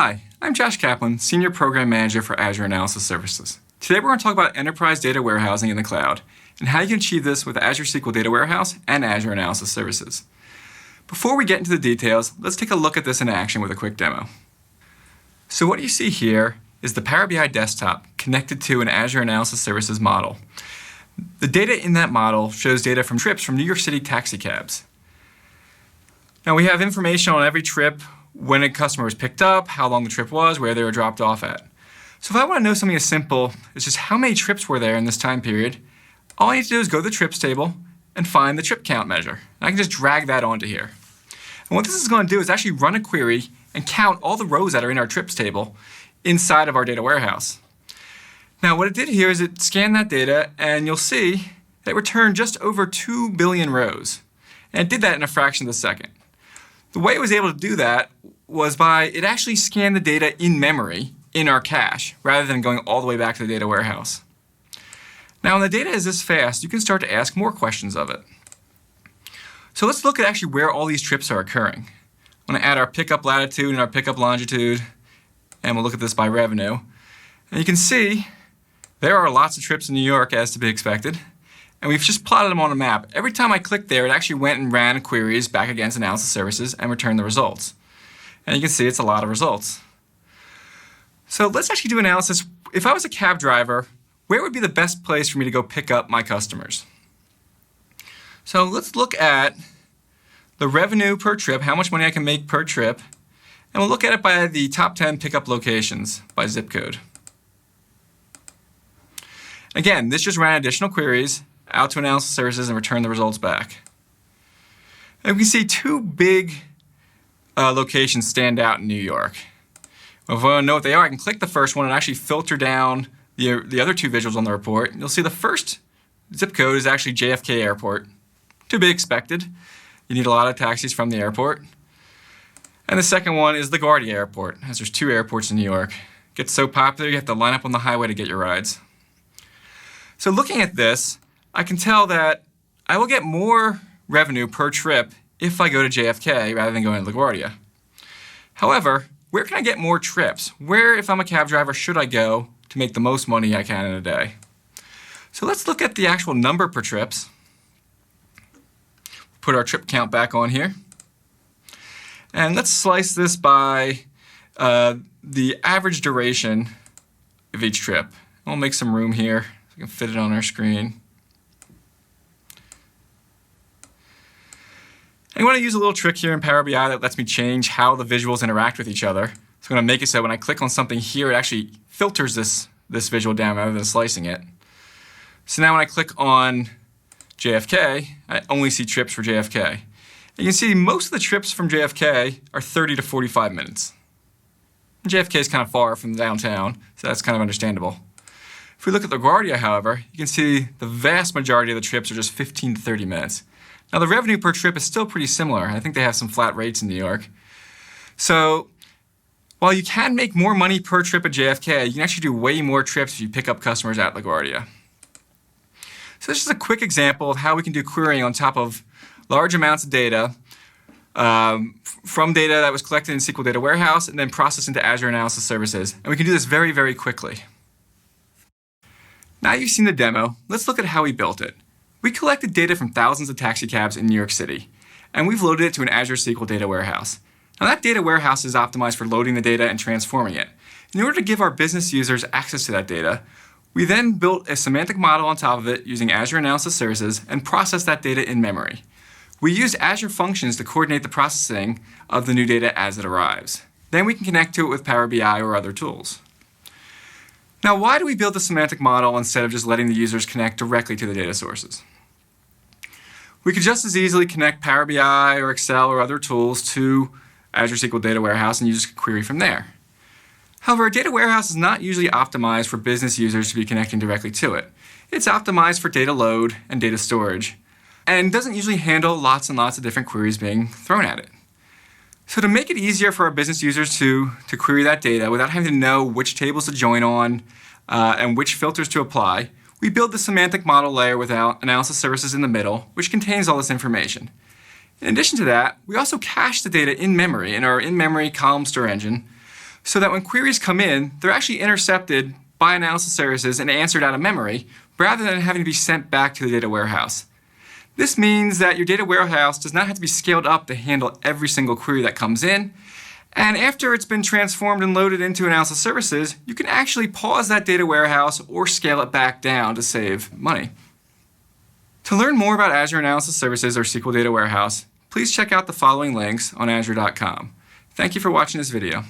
Hi, I'm Josh Kaplan, Senior Program Manager for Azure Analysis Services. Today we're going to talk about enterprise data warehousing in the cloud and how you can achieve this with Azure SQL Data Warehouse and Azure Analysis Services. Before we get into the details, let's take a look at this in action with a quick demo. So what you see here is the Power BI desktop connected to an Azure Analysis Services model. The data in that model shows data from trips from New York City taxi cabs. Now we have information on every trip, when a customer was picked up, how long the trip was, where they were dropped off at. So if I want to know something as simple as just how many trips were there in this time period, all I need to do is go to the trips table and find the trip count measure. And I can just drag that onto here. And what this is going to do is actually run a query and count all the rows that are in our trips table inside of our data warehouse. Now what it did here is it scanned that data, and you'll see that it returned just over 2 billion rows. And it did that in a fraction of a second. The way it was able to do that was by it actually scanned the data in memory in our cache rather than going all the way back to the data warehouse. Now when the data is this fast, you can start to ask more questions of it. So let's look at actually where all these trips are occurring. I'm going to add our pickup latitude and our pickup longitude, and we'll look at this by revenue. And you can see there are lots of trips in New York, as to be expected. And we've just plotted them on a map. Every time I clicked there, it actually went and ran queries back against Analysis Services and returned the results. And you can see it's a lot of results. So let's actually do analysis. If I was a cab driver, where would be the best place for me to go pick up my customers? So let's look at the revenue per trip, how much money I can make per trip, and we'll look at it by the top 10 pickup locations by zip code. Again, this just ran additional queries out to Analysis Services and return the results back. And we can see two big locations stand out in New York. Well, if I want to know what they are, I can click the first one and actually filter down the other two visuals on the report. You'll see the first zip code is actually JFK Airport. To be expected. You need a lot of taxis from the airport. And the second one is LaGuardia Airport, as there's two airports in New York. It gets so popular you have to line up on the highway to get your rides. So looking at this, I can tell that I will get more revenue per trip if I go to JFK rather than going to LaGuardia. However, where can I get more trips? Where, if I'm a cab driver, should I go to make the most money I can in a day? So let's look at the actual number per trips. Put our trip count back on here. And let's slice this by the average duration of each trip. We'll make some room here so we can fit it on our screen. I'm going to use a little trick here in Power BI that lets me change how the visuals interact with each other. So I'm going to make it so when I click on something here, it actually filters this visual down rather than slicing it. So now when I click on JFK, I only see trips for JFK. And you can see most of the trips from JFK are 30 to 45 minutes. And JFK is kind of far from downtown, so that's kind of understandable. If we look at LaGuardia, however, you can see the vast majority of the trips are just 15 to 30 minutes. Now the revenue per trip is still pretty similar. I think they have some flat rates in New York. So while you can make more money per trip at JFK, you can actually do way more trips if you pick up customers at LaGuardia. So this is a quick example of how we can do querying on top of large amounts of data from data that was collected in SQL Data Warehouse and then processed into Azure Analysis Services. And we can do this very, very quickly. Now you've seen the demo, let's look at how we built it. We collected data from thousands of taxi cabs in New York City, and we've loaded it to an Azure SQL Data Warehouse. Now that data warehouse is optimized for loading the data and transforming it. In order to give our business users access to that data, we then built a semantic model on top of it using Azure Analysis Services and processed that data in memory. We used Azure Functions to coordinate the processing of the new data as it arrives. Then we can connect to it with Power BI or other tools. Now, why do we build the semantic model instead of just letting the users connect directly to the data sources? We could just as easily connect Power BI or Excel or other tools to Azure SQL Data Warehouse and use a query from there. However, a data warehouse is not usually optimized for business users to be connecting directly to it. It's optimized for data load and data storage, and doesn't usually handle lots and lots of different queries being thrown at it. So to make it easier for our business users to query that data without having to know which tables to join on and which filters to apply, we build the semantic model layer with Analysis Services in the middle, which contains all this information. In addition to that, we also cache the data in memory in our in-memory column store engine so that when queries come in, they're actually intercepted by analysis services and answered out of memory, rather than having to be sent back to the data warehouse. This means that your data warehouse does not have to be scaled up to handle every single query that comes in, and after it's been transformed and loaded into analysis services, you can actually pause that data warehouse or scale it back down to save money. To learn more about Azure Analysis Services or SQL Data Warehouse, please check out the following links on azure.com. Thank you for watching this video.